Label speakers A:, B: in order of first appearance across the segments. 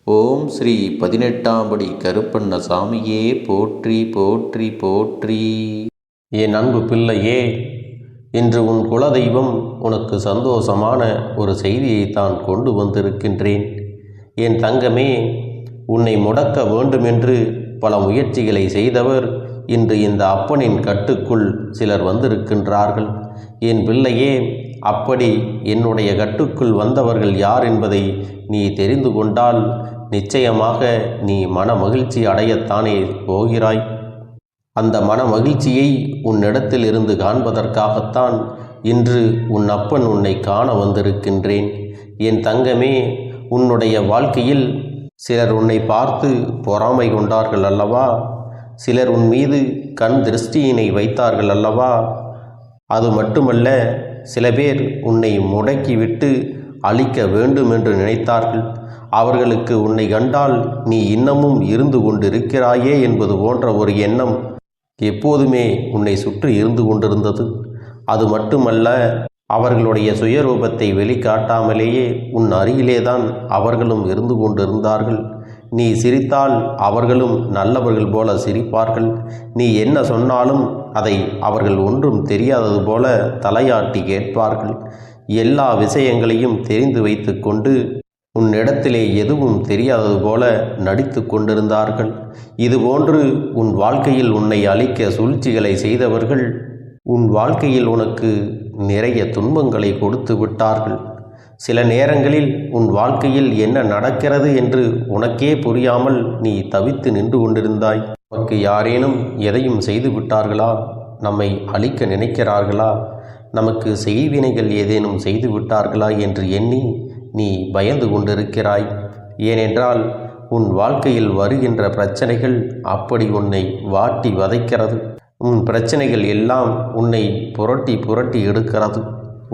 A: ஓம் ஸ்ரீ 18ஆம் படி கருப்பண்ண சாமியே போற்றி போற்றி போற்றி. என் அன்பு பிள்ளையே, இன்று உன் குலதெய்வம் உனக்கு சந்தோஷமான ஒரு செய்தியைத்தான் கொண்டு வந்திருக்கின்றேன். என் தங்கமே, உன்னை முடக்க வேண்டுமென்று பல முயற்சிகளை செய்தவர் இன்று இந்த அப்பனின் கட்டுக்குள் சிலர் வந்திருக்கின்றார்கள். என் பிள்ளையே, அப்படி என்னுடைய கட்டுக்குள் வந்தவர்கள் யார் என்பதை நீ தெரிந்து கொண்டால் நிச்சயமாக நீ மன மகிழ்ச்சி அடையத்தானே போகிறாய். அந்த மன மகிழ்ச்சியை உன்னிடத்தில் இருந்து காண்பதற்காகத்தான் இன்று உன் அப்பன் உன்னை காண வந்திருக்கின்றேன். என் தங்கமே, உன்னுடைய வாழ்க்கையில் சிலர் உன்னை பார்த்து பொறாமை கொண்டார்கள் அல்லவா? சிலர் உன் மீது கண் திருஷ்டியினை வைத்தார்கள் அல்லவா? அது மட்டுமல்ல, சில பேர் உன்னை முடக்கிவிட்டு அழிக்க வேண்டும் என்று நினைத்தார்கள். அவர்களுக்கு உன்னை கண்டால் நீ இன்னமும் இருந்து கொண்டிருக்கிறாயே என்பது போன்ற ஒரு எண்ணம் எப்போதுமே உன்னை சுற்றி இருந்து கொண்டிருந்தது. அது மட்டுமல்ல, அவர்களுடைய சுயரூபத்தை வெளிக்காட்டாமலேயே உன் அருகிலேதான் அவர்களும் இருந்து கொண்டிருந்தார்கள். நீ சிரித்தால் அவர்களும் நல்லவர்கள் போல சிரிப்பார்கள். நீ என்ன சொன்னாலும் அதை அவர்கள் ஒன்றும் தெரியாதது போல தலையாட்டி கேட்பார்கள். எல்லா விஷயங்களையும் தெரிந்து வைத்து கொண்டு உன்னிடத்திலே எதுவும் தெரியாதது போல நடித்து கொண்டிருந்தார்கள். இதுபோன்று உன் வாழ்க்கையில் உன்னை அழிக்க சூழ்ச்சிகளை செய்தவர்கள் உன் வாழ்க்கையில் உனக்கு நிறைய துன்பங்களை கொடுத்து விட்டார்கள். சில நேரங்களில் உன் வாழ்க்கையில் என்ன நடக்கிறது என்று உனக்கே புரியாமல் நீ தவித்து நின்று கொண்டிருந்தாய். நமக்கு யாரேனும் எதையும் செய்து விட்டார்களா? நம்மை அழிக்க நினைக்கிறார்களா? நமக்கு செய்வினைகள் ஏதேனும் செய்து விட்டார்களா என்று எண்ணி நீ பயந்து கொண்டிருக்கிறாய். ஏனென்றால் உன் வாழ்க்கையில் வருகின்ற பிரச்சனைகள் அப்படி உன்னை வாட்டி வதைக்கிறது. உன் பிரச்சனைகள் எல்லாம் உன்னை புரட்டி புரட்டி எடுக்கிறது.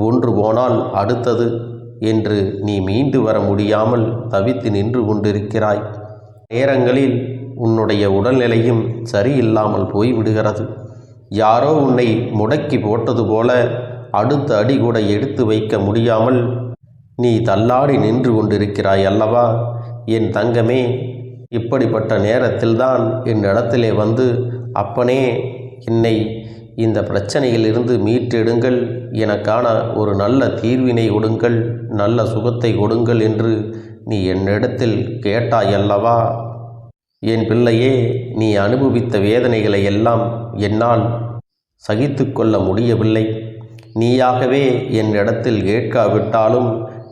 A: ஒன்று போனால் அடுத்தது என்று நீ மீண்டு வர முடியாமல் தவித்து நின்று கொண்டிருக்கிறாய். நேரங்களில் உன்னுடைய உடல்நிலையும் சரியில்லாமல் போய்விடுகிறது. யாரோ உன்னை முடக்கி போட்டது போல அடுத்த அடி கூட எடுத்து வைக்க முடியாமல் நீ தள்ளாடி நின்று கொண்டிருக்கிறாய் அல்லவா? என் தங்கமே, இப்படிப்பட்ட நேரத்தில்தான் என்னிடத்திலே வந்து, அப்பனே, என்னை இந்த பிரச்சனையிலிருந்து மீட்டெடுங்கள், எனக்கான ஒரு நல்ல தீர்வினை கொடுங்கள், நல்ல சுகத்தை கொடுங்கள் என்று நீ என்னிடத்தில் கேட்டாய் அல்லவா? என் பிள்ளையே, நீ அனுபவித்த வேதனைகளை எல்லாம் என்னால் சகித்து கொள்ள முடியவில்லை. நீயாகவே என்னிடத்தில் கேட்காவிட்டாலும்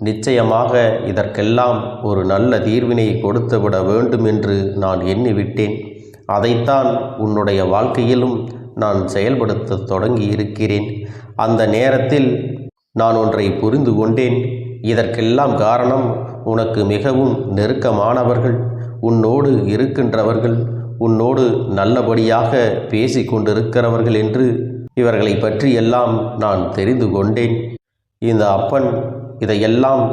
A: நிச்சயமாக இதற்கெல்லாம் ஒரு நல்ல தீர்வினை கொடுத்துவிட வேண்டும் என்று நான் எண்ணிவிட்டேன். அதைத்தான் உன்னுடைய வாழ்க்கையிலும் நான் செயல்படுத்த தொடங்கி இருக்கிறேன். அந்த நேரத்தில் நான் ஒன்றை புரிந்து கொண்டேன். இதற்கெல்லாம் காரணம் உனக்கு மிகவும் நெருக்கமானவர்கள், உன்னோடு இருக்கின்றவர்கள், உன்னோடு நல்லபடியாக பேசி கொண்டிருக்கிறவர்கள் என்று இவர்களை பற்றியெல்லாம் நான் தெரிந்து கொண்டேன். இந்த அப்பன் இதையெல்லாம்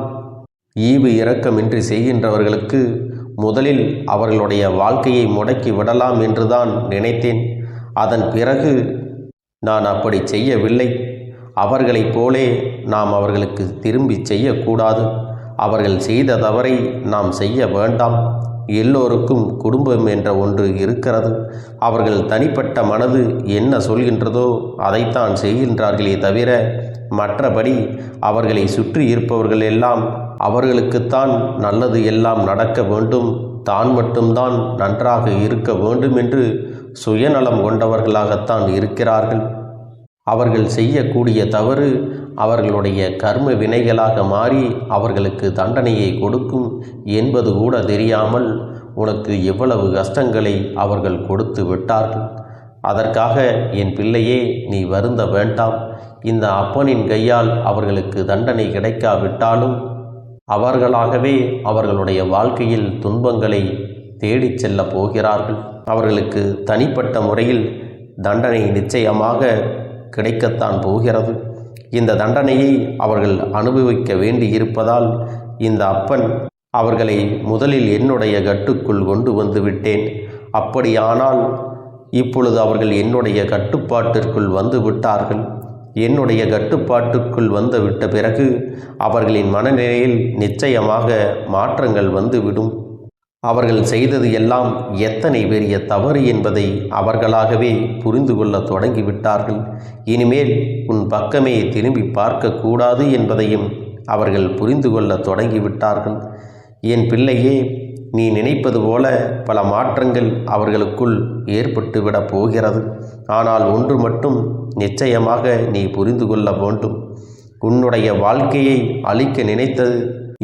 A: ஈவு இரக்கமின்றி செய்கின்றவர்களுக்கு முதலில் அவர்களுடைய வாழ்க்கையை முடக்கி விடலாம் என்றுதான் நினைத்தேன். அதன் பிறகு நான் அப்படி செய்யவில்லை. அவர்களைப் போலே நாம் அவர்களுக்கு திரும்பி செய்யக்கூடாது. அவர்கள் செய்த தவறை நாம் செய்ய வேண்டாம். எல்லோருக்கும் குடும்பம் என்ற ஒன்று இருக்கிறது. அவர்கள் தனிப்பட்ட மனது என்ன சொல்கின்றதோ அதைத்தான் செய்கின்றார்களே தவிர மற்றபடி அவர்களை சுற்றி இருப்பவர்கள் எல்லாம் அவர்களுக்குத்தான் நல்லது எல்லாம் நடக்க வேண்டும், தான் மட்டும்தான் நன்றாக இருக்க வேண்டும் என்று சுயநலம் கொண்டவர்களாகத்தான் இருக்கிறார்கள். அவர்கள் செய்யக்கூடிய தவறு அவர்களுடைய கர்ம வினைகளாக மாறி அவர்களுக்கு தண்டனையை கொடுக்கும் என்பது கூட தெரியாமல் உனக்கு எவ்வளவு கஷ்டங்களை அவர்கள் கொடுத்து விட்டார்கள். அதற்காக என் பிள்ளையே, நீ வருந்த வேண்டாம். இந்த அப்பனின் கையால் அவர்களுக்கு தண்டனை கிடைக்காவிட்டாலும் அவர்களாகவே அவர்களுடைய வாழ்க்கையில் துன்பங்களை தேடிச் செல்ல போகிறார்கள். அவர்களுக்கு தனிப்பட்ட முறையில் தண்டனை நிச்சயமாக கிடைக்கத்தான் போகிறது. இந்த தண்டனையை அவர்கள் அனுபவிக்க வேண்டி இருப்பதால் இந்த அப்பன் அவர்களை முதலில் என்னுடைய கட்டுக்குள் கொண்டு வந்து விட்டேன். அப்படியானால் இப்பொழுது அவர்கள் என்னுடைய கட்டுப்பாட்டிற்குள் வந்து விட்டார்கள். என்னுடைய கட்டுப்பாட்டுக்குள் வந்து விட்ட பிறகு அவர்களின் மனநிலையில் நிச்சயமாக மாற்றங்கள் வந்துவிடும். அவர்கள் செய்தது எல்லாம் எத்தனை பெரிய தவறு என்பதை அவர்களாகவே புரிந்து கொள்ள தொடங்கிவிட்டார்கள். இனிமேல் உன் பக்கமே திரும்பி பார்க்கக்கூடாது என்பதையும் அவர்கள் புரிந்து கொள்ள தொடங்கிவிட்டார்கள். என் பிள்ளையே, நீ நினைப்பது போல பல மாற்றங்கள் அவர்களுக்குள் ஏற்பட்டுவிடப் போகிறது. ஆனால் ஒன்று மட்டும் நிச்சயமாக நீ புரிந்து கொள்ள வேண்டும். உன்னுடைய வாழ்க்கையை அழிக்க நினைத்தது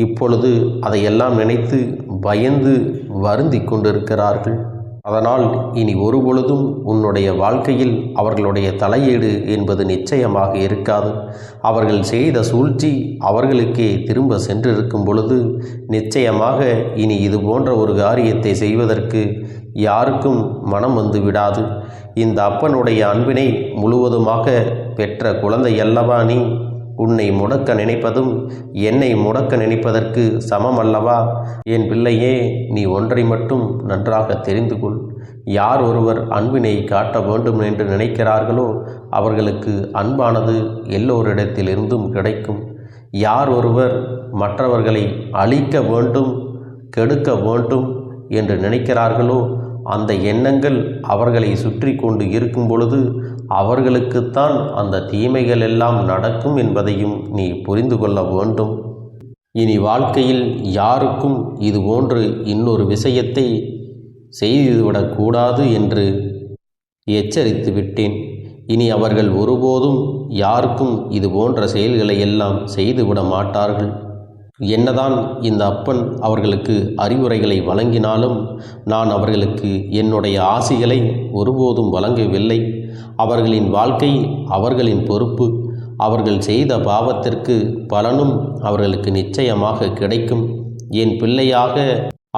A: இப்பொழுது அதையெல்லாம் நினைத்து பயந்து வருந்தி கொண்டிருக்கிறார்கள். அதனால் இனி ஒருபொழுதும் உன்னுடைய வாழ்க்கையில் அவர்களுடைய தலையீடு என்பது நிச்சயமாக இருக்காது. அவர்கள் செய்த சூழ்ச்சி அவர்களுக்கே திரும்ப சென்றிருக்கும் பொழுது நிச்சயமாக இனி இது போன்ற ஒரு காரியத்தை செய்வதற்கு யாருக்கும் மனம் வந்து விடாது. இந்த அப்பனுடைய அன்பினை முழுவதுமாக பெற்ற குழந்தை அல்லவா நீ? உன்னை முடக்க நினைப்பதும் என்னை முடக்க நினைப்பதற்கு சமம் அல்லவா? என் பிள்ளையே, நீ ஒன்றை மட்டும் நன்றாக தெரிந்து கொள். யார் ஒருவர் அன்பினை காட்ட வேண்டும் என்று நினைக்கிறார்களோ அவர்களுக்கு அன்பானது எல்லோரிடத்திலிருந்தும் கிடைக்கும். யார் ஒருவர் மற்றவர்களை அழிக்க வேண்டும், கெடுக்க வேண்டும் என்று நினைக்கிறார்களோ அந்த எண்ணங்கள் அவர்களை சுற்றி கொண்டு இருக்கும் பொழுது அவர்களுக்குத்தான் அந்த தீமைகள் எல்லாம் நடக்கும் என்பதையும் நீ புரிந்து கொள்ள வேண்டும். இனி வாழ்க்கையில் யாருக்கும் இது போன்று இன்னொரு விஷயத்தை செய்துவிடக்கூடாது என்று எச்சரித்து விட்டேன். இனி அவர்கள் ஒருபோதும் யாருக்கும் இது போன்ற செயல்களை எல்லாம் செய்துவிட மாட்டார்கள். என்னதான் இந்த அப்பன் அவர்களுக்கு அறிவுரைகளை வழங்கினாலும் நான் அவர்களுக்கு என்னுடைய ஆசிகளை ஒருபோதும் வழங்கவில்லை. அவர்களின் வாழ்க்கை அவர்களின் பொறுப்பு. அவர்கள் செய்த பாவத்திற்கு பலனும் அவர்களுக்கு நிச்சயமாக கிடைக்கும். என் பிள்ளையாக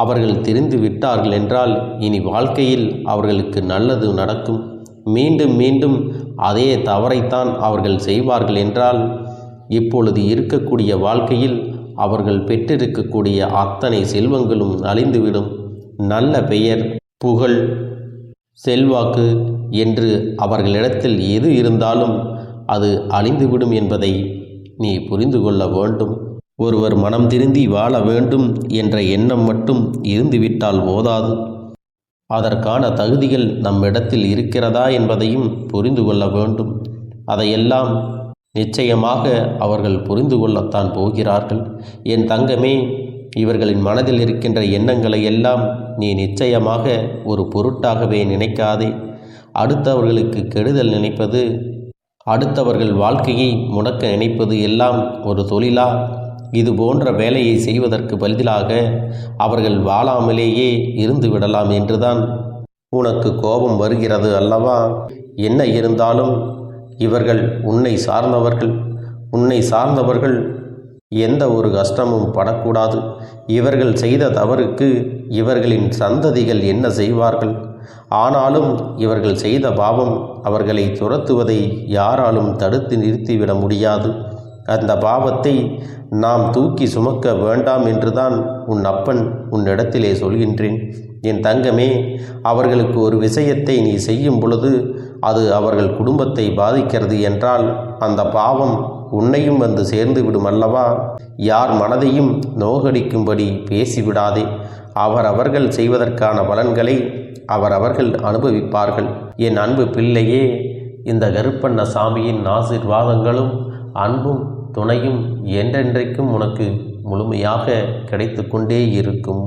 A: அவர்கள் தெரிந்து விட்டார்கள் என்றால் இனி வாழ்க்கையில் அவர்களுக்கு நல்லது நடக்கும். மீண்டும் மீண்டும் அதே தவறைத்தான் அவர்கள் செய்வார்கள் என்றால் இப்பொழுது இருக்கக்கூடிய வாழ்க்கையில் அவர்கள் பெற்றிருக்கக்கூடிய அத்தனை செல்வங்களும் அழிந்துவிடும். நல்ல பெயர், புகழ், செல்வாக்கு என்று அவர்களிடத்தில் எது இருந்தாலும் அது அழிந்துவிடும் என்பதை நீ புரிந்து கொள்ள வேண்டும். ஒருவர் மனம் திருந்தி வாழ வேண்டும் என்ற எண்ணம் மட்டும் இருந்துவிட்டால் போதாது. அதற்கான தகுதிகள் நம்மிடத்தில் இருக்கிறதா என்பதையும் புரிந்து கொள்ள வேண்டும். அதையெல்லாம் நிச்சயமாக அவர்கள் புரிந்து கொள்ளத்தான் போகிறார்கள். என் தங்கமே, இவர்களின் மனதில் இருக்கின்ற எண்ணங்களை எல்லாம் நீ நிச்சயமாக ஒரு பொருட்டாகவே நினைக்காதே. அடுத்தவர்களுக்கு கெடுதல் நினைப்பது, அடுத்தவர்கள் வாழ்க்கையை முடக்க நினைப்பது எல்லாம் ஒரு தொழிலா? இது போன்ற வேலையை செய்வதற்கு பதிலாக அவர்கள் வாழாமலேயே இருந்து விடலாம் என்றுதான் உனக்கு கோபம் வருகிறது அல்லவா? என்ன இருந்தாலும் இவர்கள் உன்னை சார்ந்தவர்கள் எந்த ஒரு கஷ்டமும் படக்கூடாது. இவர்கள் செய்த தவறுக்கு இவர்களின் சந்ததிகள் என்ன செய்வார்கள்? ஆனாலும் இவர்கள் செய்த பாவம் அவர்களை துரத்துவதை யாராலும் தடுத்து நிறுத்திவிட முடியாது. அந்த பாவத்தை நாம் தூக்கி சுமக்க வேண்டாம் என்றுதான் உன் அப்பன் உன்னிடத்திலே சொல்கின்றேன். என் தங்கமே, அவர்களுக்கு ஒரு விஷயத்தை நீ செய்யும் பொழுது அது அவர்கள் குடும்பத்தை பாதிக்கிறது என்றால் அந்த பாவம் உன்னையும் வந்து சேர்ந்து விடும் அல்லவா? யார் மனதையும் நோகடிக்கும்படி பேசிவிடாதே. அவர்கள் செய்வதற்கான பலன்களை அவர்கள் அனுபவிப்பார்கள். என் அன்பு பிள்ளையே, இந்த கருப்பண்ண சாமியின் ஆசீர்வாதங்களும் அன்பும் துணையும் என்றென்றைக்கும் உனக்கு முழுமையாக கிடைத்து கொண்டே இருக்கும்.